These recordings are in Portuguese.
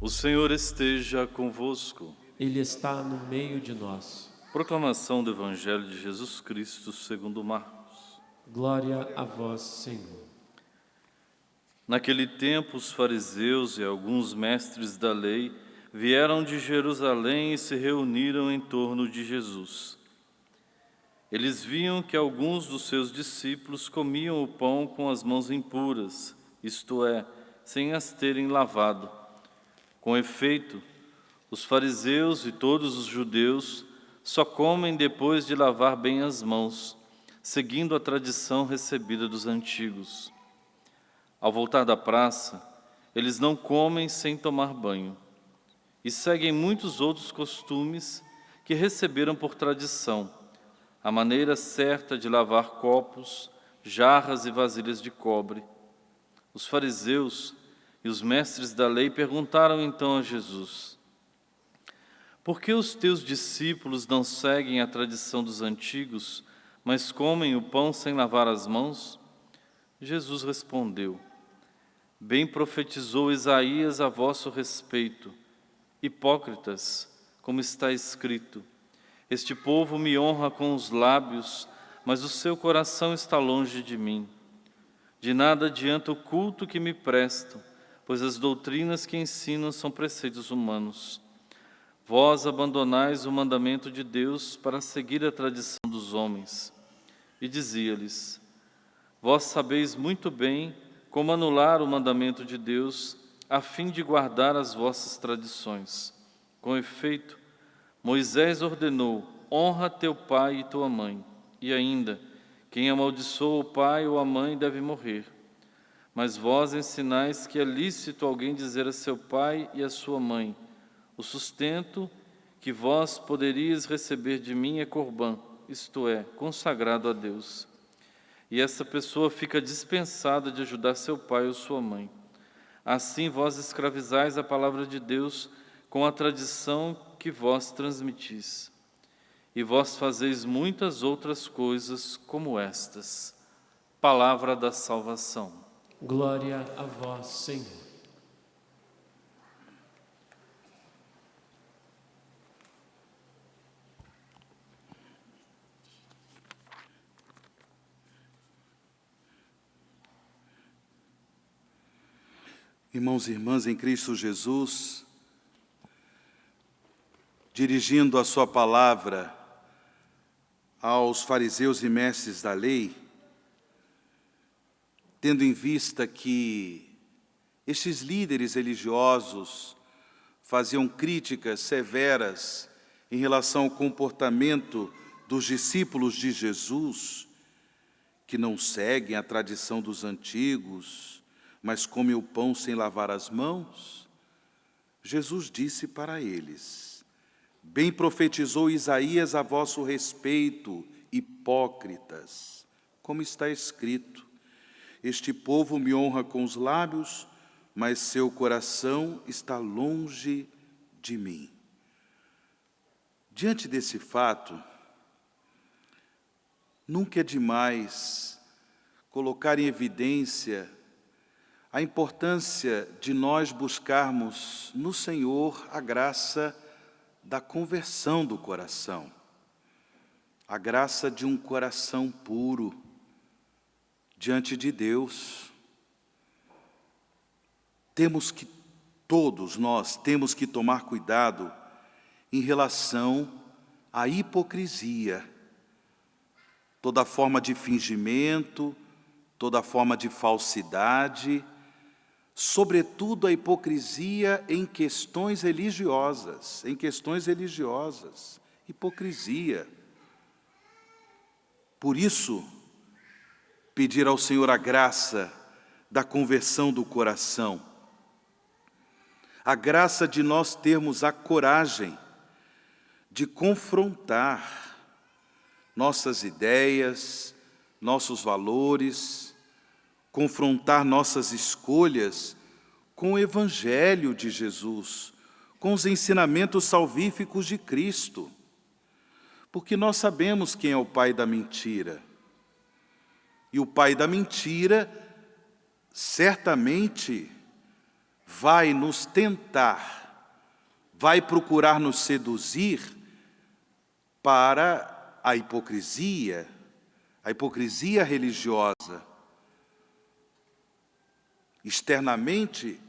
O Senhor esteja convosco. Ele está no meio de nós. Proclamação do Evangelho de Jesus Cristo segundo Marcos. Glória a vós, Senhor. Naquele tempo, os fariseus e alguns mestres da lei vieram de Jerusalém e se reuniram em torno de Jesus. Eles viam que alguns dos seus discípulos comiam o pão com as mãos impuras, isto é, sem as terem lavado. Com efeito, os fariseus e todos os judeus só comem depois de lavar bem as mãos, seguindo a tradição recebida dos antigos. Ao voltar da praça, eles não comem sem tomar banho e seguem muitos outros costumes que receberam por tradição, a maneira certa de lavar copos, jarras e vasilhas de cobre. Os fariseus e os mestres da lei perguntaram então a Jesus: por que os teus discípulos não seguem a tradição dos antigos, mas comem o pão sem lavar as mãos? Jesus respondeu: bem profetizou Isaías a vosso respeito. Hipócritas, como está escrito: este povo me honra com os lábios, mas o seu coração está longe de mim. De nada adianta o culto que me prestam, pois as doutrinas que ensinam são preceitos humanos. Vós abandonais o mandamento de Deus para seguir a tradição dos homens. E dizia-lhes: vós sabeis muito bem como anular o mandamento de Deus, a fim de guardar as vossas tradições. Com efeito, Moisés ordenou: honra teu pai e tua mãe. E ainda, quem amaldiçoa o pai ou a mãe deve morrer. Mas vós ensinais que é lícito alguém dizer a seu pai e a sua mãe: o sustento que vós poderíeis receber de mim é corbã, isto é, consagrado a Deus. E essa pessoa fica dispensada de ajudar seu pai ou sua mãe. Assim vós escravizais a palavra de Deus com a tradição que vós transmitis. E vós fazeis muitas outras coisas como estas. Palavra da salvação. Glória a vós, Senhor. Irmãos e irmãs em Cristo Jesus, dirigindo a sua palavra aos fariseus e mestres da lei, tendo em vista que estes líderes religiosos faziam críticas severas em relação ao comportamento dos discípulos de Jesus, que não seguem a tradição dos antigos, mas comem o pão sem lavar as mãos, Jesus disse para eles: bem profetizou Isaías a vosso respeito, hipócritas, como está escrito: este povo me honra com os lábios, mas seu coração está longe de mim. Diante desse fato, nunca é demais colocar em evidência a importância de nós buscarmos no Senhor a graça da conversão do coração, a graça de um coração puro diante de Deus. Todos nós temos que tomar cuidado em relação à hipocrisia, toda forma de fingimento, toda forma de falsidade, sobretudo a hipocrisia em questões religiosas, hipocrisia. Por isso, pedir ao Senhor a graça da conversão do coração, a graça de nós termos a coragem de confrontar nossas ideias, nossos valores, confrontar nossas escolhas com o Evangelho de Jesus, com os ensinamentos salvíficos de Cristo. Porque nós sabemos quem é o pai da mentira. E o pai da mentira, certamente, vai nos tentar, vai procurar nos seduzir para a hipocrisia religiosa. Externamente,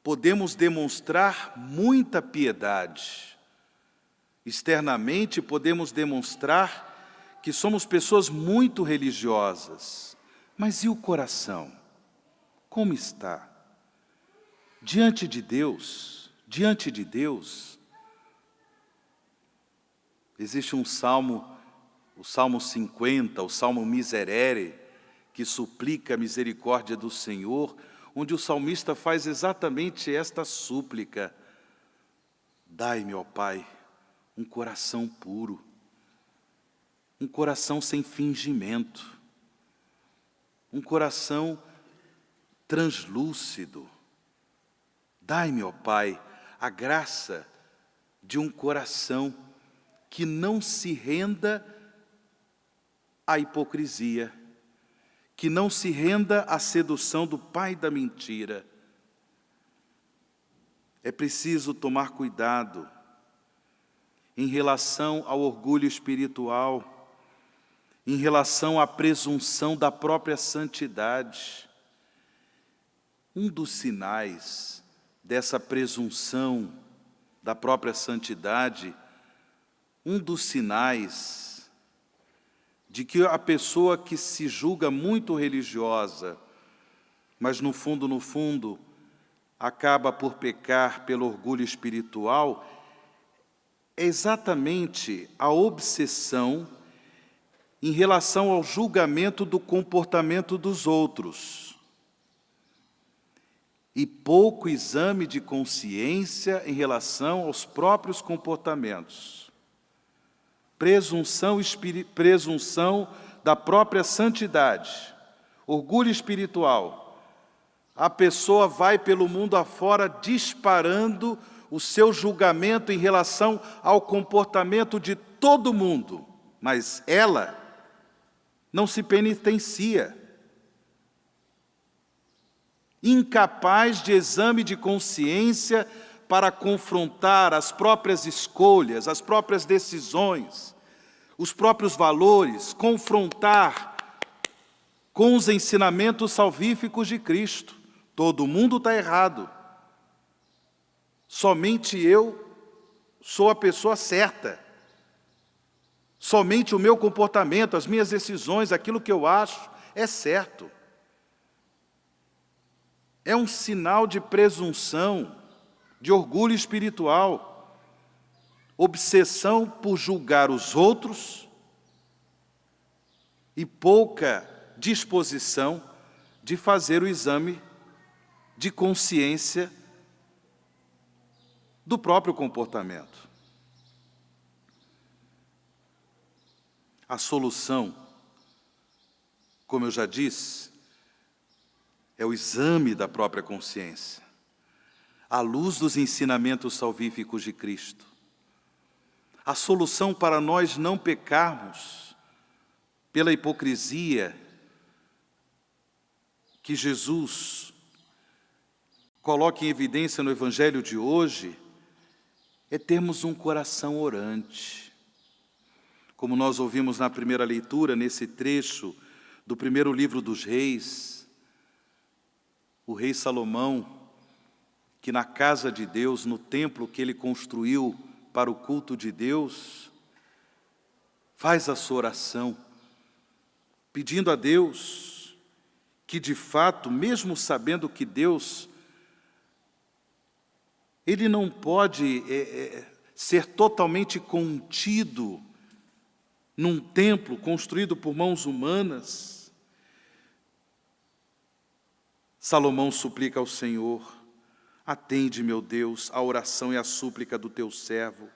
podemos demonstrar muita piedade. Externamente, podemos demonstrar que somos pessoas muito religiosas. Mas e o coração? Como está? Diante de Deus, existe um salmo, o Salmo 50, o Salmo Miserere, que suplica a misericórdia do Senhor, onde o salmista faz exatamente esta súplica: dai-me, ó Pai, um coração puro, um coração sem fingimento, um coração translúcido. Dai-me, ó Pai, a graça de um coração que não se renda à hipocrisia, que não se renda à sedução do pai da mentira. É preciso tomar cuidado em relação ao orgulho espiritual, em relação à presunção da própria santidade. Um dos sinais dessa presunção da própria santidade, um dos sinais de que a pessoa que se julga muito religiosa, mas no fundo, acaba por pecar pelo orgulho espiritual, é exatamente a obsessão em relação ao julgamento do comportamento dos outros e pouco exame de consciência em relação aos próprios comportamentos. Presunção da própria santidade, orgulho espiritual. A pessoa vai pelo mundo afora disparando o seu julgamento em relação ao comportamento de todo mundo, mas ela não se penitencia. Incapaz de exame de consciência para confrontar as próprias escolhas, as próprias decisões, os próprios valores, confrontar com os ensinamentos salvíficos de Cristo. Todo mundo está errado. Somente eu sou a pessoa certa. Somente o meu comportamento, as minhas decisões, aquilo que eu acho é certo. É um sinal de presunção, de orgulho espiritual, obsessão por julgar os outros e pouca disposição de fazer o exame de consciência do próprio comportamento. A solução, como eu já disse, é o exame da própria consciência, à luz dos ensinamentos salvíficos de Cristo. A solução para nós não pecarmos pela hipocrisia que Jesus coloca em evidência no Evangelho de hoje é termos um coração orante. Como nós ouvimos na primeira leitura, nesse trecho do primeiro livro dos Reis, o rei Salomão, que na casa de Deus, no templo que ele construiu para o culto de Deus, faz a sua oração, pedindo a Deus que de fato, mesmo sabendo que Deus, Ele não pode ser totalmente contido num templo construído por mãos humanas, Salomão suplica ao Senhor: atende, meu Deus, a oração e a súplica do teu servo.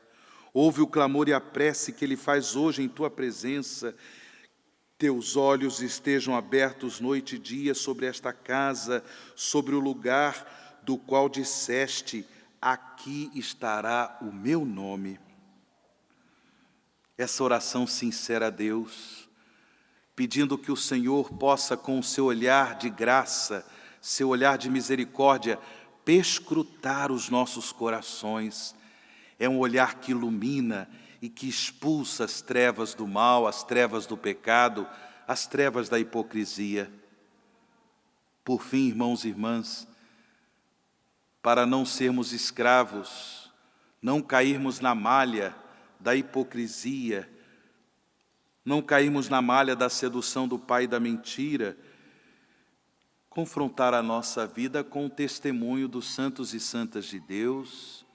Ouve o clamor e a prece que ele faz hoje em tua presença. Teus olhos estejam abertos noite e dia sobre esta casa, sobre o lugar do qual disseste: aqui estará o meu nome. Essa oração sincera a Deus, pedindo que o Senhor possa, com o seu olhar de graça, seu olhar de misericórdia perscrutar os nossos corações. É um olhar que ilumina e que expulsa as trevas do mal, as trevas do pecado, as trevas da hipocrisia. Por fim, irmãos e irmãs, para não sermos escravos, não cairmos na malha da hipocrisia, não cairmos na malha da sedução do pai da mentira, confrontar a nossa vida com o testemunho dos santos e santas de Deus.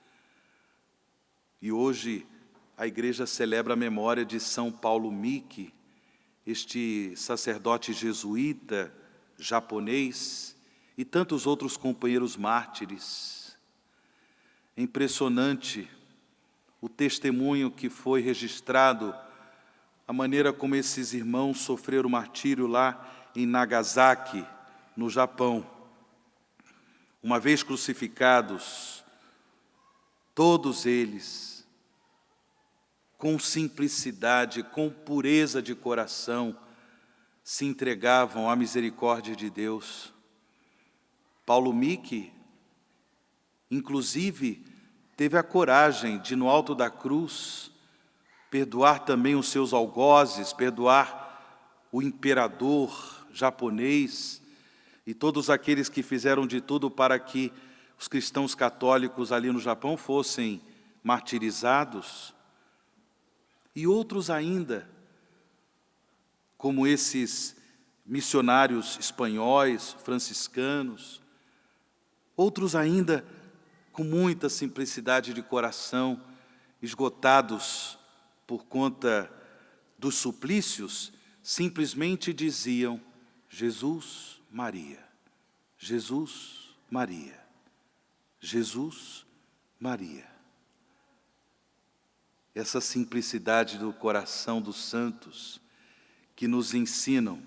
E hoje a igreja celebra a memória de São Paulo Miki, este sacerdote jesuíta, japonês, e tantos outros companheiros mártires. É impressionante o testemunho que foi registrado, a maneira como esses irmãos sofreram martírio lá em Nagasaki, no Japão. Uma vez crucificados, todos eles, com simplicidade, com pureza de coração, se entregavam à misericórdia de Deus. Paulo Miki, inclusive, teve a coragem de, no alto da cruz, perdoar também os seus algozes, perdoar o imperador japonês e todos aqueles que fizeram de tudo para que os cristãos católicos ali no Japão fossem martirizados. E outros ainda, como esses missionários espanhóis, franciscanos, outros ainda com muita simplicidade de coração, esgotados por conta dos suplícios, simplesmente diziam: Jesus, Maria, Jesus, Maria, Jesus, Maria. Essa simplicidade do coração dos santos que nos ensinam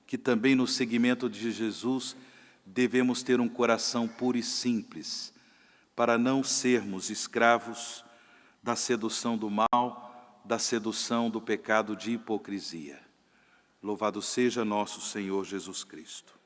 que também no seguimento de Jesus devemos ter um coração puro e simples, para não sermos escravos da sedução do mal, da sedução do pecado de hipocrisia. Louvado seja nosso Senhor Jesus Cristo.